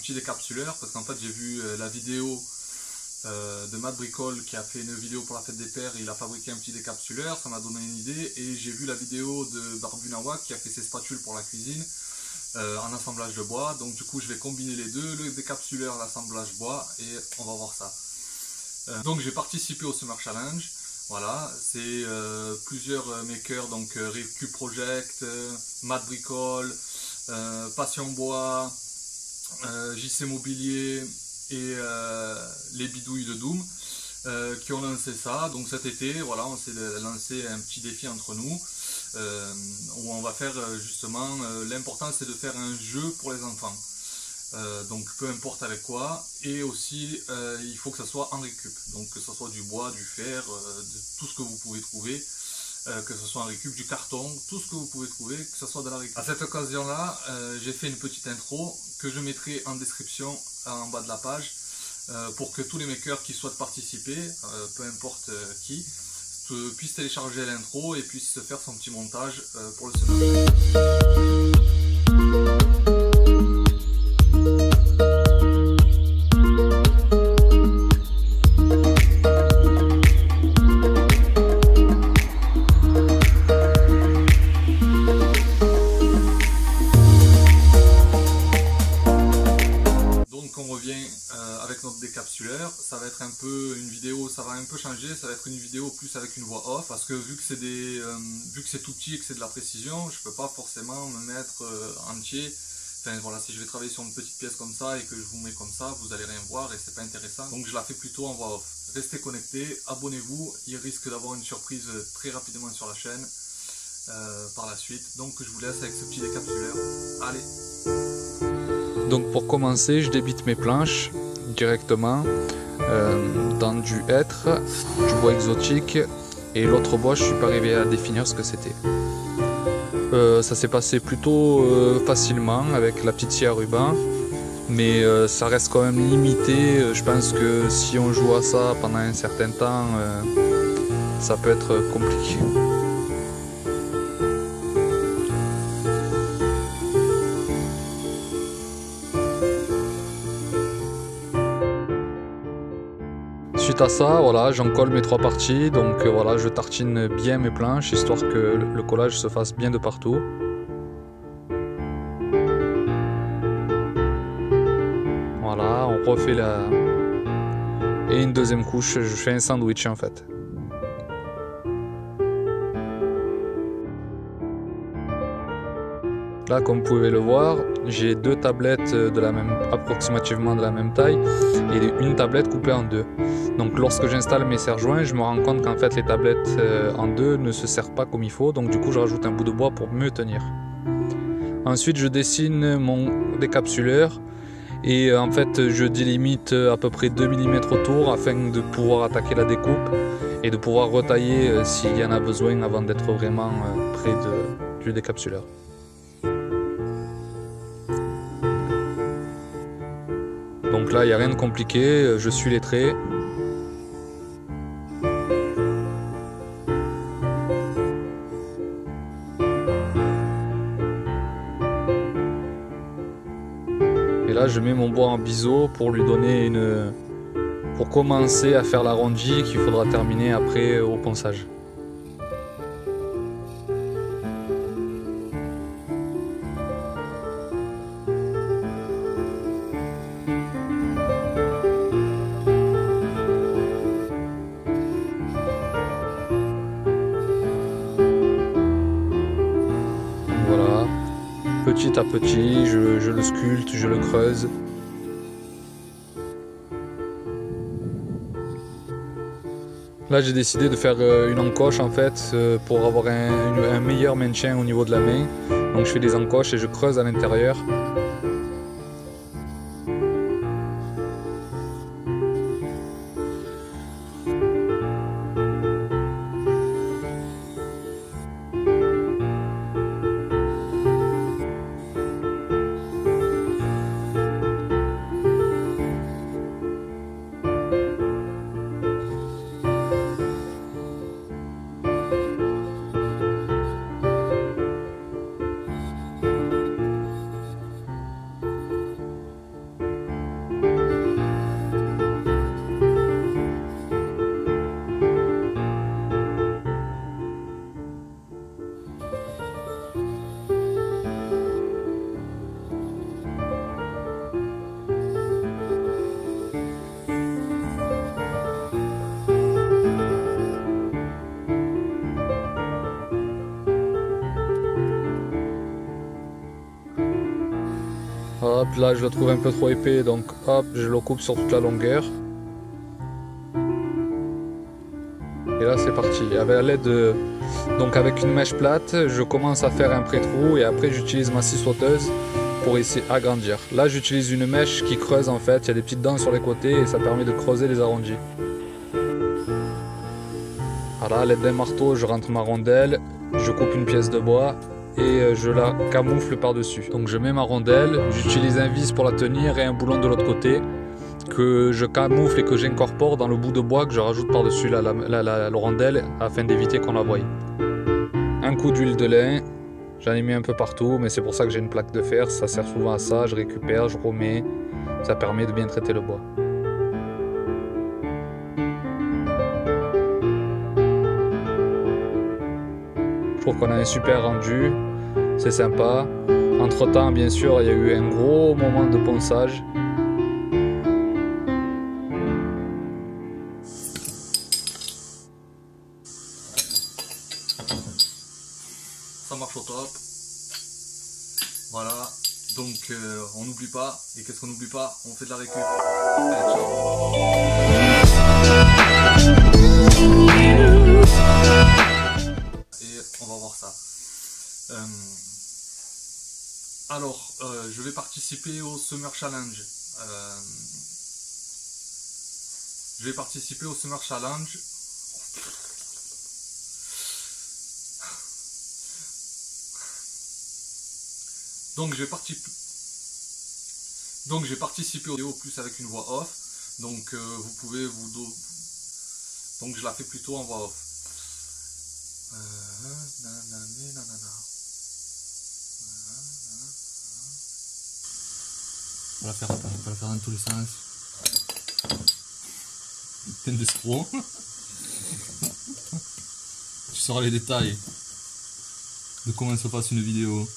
petit décapsuleur parce qu'en fait j'ai vu la vidéo de Matt Bricole qui a fait une vidéo pour la fête des pères, il a fabriqué un petit décapsuleur, ça m'a donné une idée, et j'ai vu la vidéo de Barbu Nawak qui a fait ses spatules pour la cuisine en assemblage de bois, donc du coup je vais combiner les deux, le décapsuleur, l'assemblage bois, et on va voir ça. Donc j'ai participé au Summer Challenge, voilà, c'est plusieurs makers, donc Rive Project, Matt Bricole, Passion Bois, JC Mobilier et les bidouilles de Doom qui ont lancé ça. Donc cet été, voilà, on s'est lancé un petit défi entre nous où on va faire justement, l'important c'est de faire un jeu pour les enfants. Donc peu importe avec quoi, et aussi il faut que ça soit en récup, donc que ce soit du bois, du fer, de tout ce que vous pouvez trouver, que ce soit en récup, du carton, tout ce que vous pouvez trouver, que ce soit de la récup. À cette occasion là, j'ai fait une petite intro que je mettrai en description en bas de la page pour que tous les makers qui souhaitent participer, peu importe qui, puissent télécharger l'intro et puissent se faire son petit montage pour le semaine. Avec notre décapsuleur, ça va être un peu une vidéo, ça va un peu changer, ça va être une vidéo plus avec une voix off, parce que vu que c'est tout petit et que c'est de la précision, je peux pas forcément me mettre entier. Enfin voilà, si je vais travailler sur une petite pièce comme ça et que je vous mets comme ça, vous allez rien voir et c'est pas intéressant. Donc je la fais plutôt en voix off. Restez connectés, abonnez-vous, il risque d'avoir une surprise très rapidement sur la chaîne par la suite. Donc je vous laisse avec ce petit décapsuleur. Allez. Donc pour commencer, je débite mes planches directement dans du hêtre, du bois exotique, et l'autre bois je suis pas arrivé à définir ce que c'était. Ça s'est passé plutôt facilement avec la petite scie à ruban, mais ça reste quand même limité. Je pense que si on joue à ça pendant un certain temps, ça peut être compliqué. Suite à ça, voilà, j'en colle mes trois parties, donc voilà, je tartine bien mes planches, histoire que le collage se fasse bien de partout. Voilà, on refait la... Et une deuxième couche, je fais un sandwich en fait. Là, comme vous pouvez le voir, j'ai deux tablettes approximativement de la même taille et une tablette coupée en deux. Donc lorsque j'installe mes serre-joints, je me rends compte qu'en fait les tablettes en deux ne se serrent pas comme il faut, donc du coup je rajoute un bout de bois pour mieux tenir. Ensuite je dessine mon décapsuleur et en fait je délimite à peu près 2 mm autour afin de pouvoir attaquer la découpe et de pouvoir retailler s'il y en a besoin avant d'être vraiment près du décapsuleur. Donc là il n'y a rien de compliqué, je suis les traits. Et là je mets mon bois en biseau pour lui donner pour commencer à faire l'arrondi qu'il faudra terminer après au ponçage. Voilà, petit à petit, je le sculpte, je le creuse. Là j'ai décidé de faire une encoche en fait pour avoir un meilleur maintien au niveau de la main. Donc je fais des encoches et je creuse à l'intérieur. Hop, là je le trouve un peu trop épais, donc hop, je le coupe sur toute la longueur. Et là c'est parti. Avec l'aide de... Donc avec une mèche plate, je commence à faire un pré-trou et après j'utilise ma scie sauteuse pour essayer agrandir. Là j'utilise une mèche qui creuse en fait, il y a des petites dents sur les côtés et ça permet de creuser les arrondis. Voilà, à l'aide d'un marteau, je rentre ma rondelle, je coupe une pièce de bois et je la camoufle par-dessus. Donc je mets ma rondelle, j'utilise un vis pour la tenir et un boulon de l'autre côté que je camoufle et que j'incorpore dans le bout de bois que je rajoute par-dessus la rondelle afin d'éviter qu'on la voie. Un coup d'huile de lin, j'en ai mis un peu partout mais c'est pour ça que j'ai une plaque de fer, ça sert souvent à ça, je récupère, je remets, ça permet de bien traiter le bois. Je trouve qu'on a un super rendu, c'est sympa. Entre temps bien sûr il y a eu un gros moment de ponçage. Ça marche au top. Voilà, donc on n'oublie pas, et qu'est-ce qu'on n'oublie pas? On fait de la récup. Allez, ciao. On va voir ça. Alors, je vais participer au Summer Challenge. Donc, j'ai participé au vidéo plus avec une voix off. Donc, vous pouvez vous... Donc, je la fais plutôt en voix off. On va la faire dans tous les sens. Peine d'escroc. Tu sauras les détails de comment se passe une vidéo.